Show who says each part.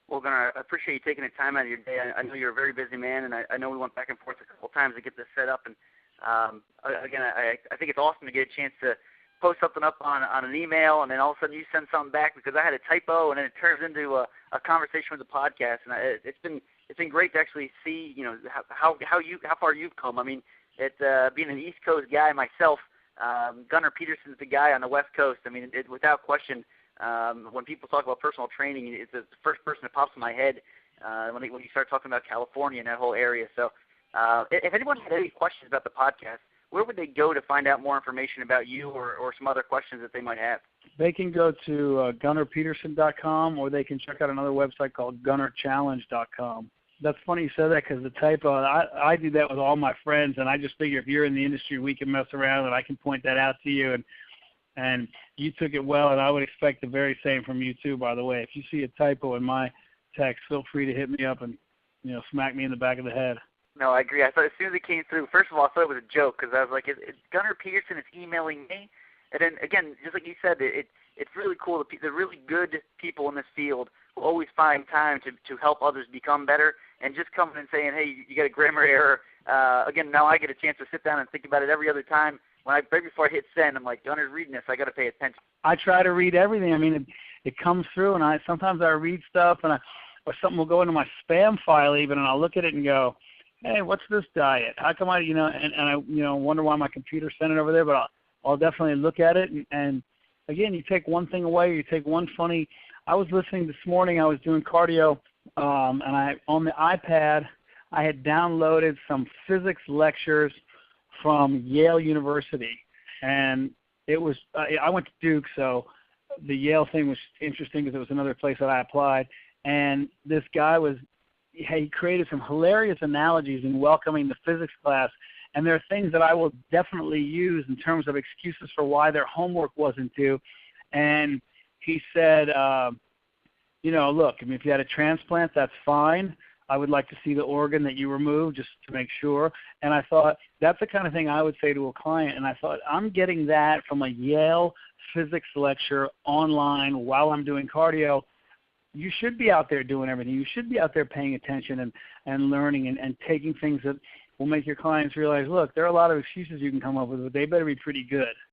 Speaker 1: Well, Gunnar, I appreciate you taking the time out of your day. I know you're a very busy man, and I know we went back and forth a couple times to get this set up. And again, I think it's awesome to get a chance to post something up on an email, and then all of a sudden you send something back because I had a typo, and then it turns into a conversation with the podcast. And it's been great to actually see, you know, how far you've come. I mean, being an East Coast guy myself, Gunnar Peterson's the guy on the West Coast. I mean, without question. When people talk about personal training, it's the first person that pops in my head when you start talking about California and that whole area. So if anyone had any questions about the podcast, where would they go to find out more information about you or some other questions that they might have?
Speaker 2: They can go to GunnarPeterson.com, or they can check out another website called GunnarChallenge.com. That's funny you said that, because the typo, I do that with all my friends, and I just figure if you're in the industry, we can mess around and I can point that out to you. And you took it well, and I would expect the very same from you too, by the way. If you see a typo in my text, feel free to hit me up and, you know, smack me in the back of the head.
Speaker 1: No, I agree. I thought as soon as it came through, first of all, I thought it was a joke, because I was like, it's Gunnar Peterson is emailing me. And then, again, just like you said, it's really cool. The really good people in this field who always find time to help others become better, and just coming and saying, hey, you got a grammar error. Again, now I get a chance to sit down and think about it every other time. Right before I hit send, I'm like, Gunner's reading this. I got to pay attention.
Speaker 2: I try to read everything. I mean, it comes through, and sometimes I read stuff, or something will go into my spam file even, and I'll look at it and go, hey, what's this diet? How come I, and I, wonder why my computer sent it over there, but I'll definitely look at it. And again, you take one thing away, you take one funny. I was listening this morning. I was doing cardio, and on the iPad, I had downloaded some physics lectures from Yale University, and it was I went to Duke, so the Yale thing was interesting because it was another place that I applied. And this guy he created some hilarious analogies in welcoming the physics class, and there are things that I will definitely use in terms of excuses for why their homework wasn't due. And he said, look, I mean, if you had a transplant, that's fine. I would like to see the organ that you removed just to make sure. And I thought that's the kind of thing I would say to a client. And I thought, I'm getting that from a Yale physics lecture online while I'm doing cardio. You should be out there doing everything. You should be out there paying attention and learning and taking things that will make your clients realize, look, there are a lot of excuses you can come up with, but they better be pretty good.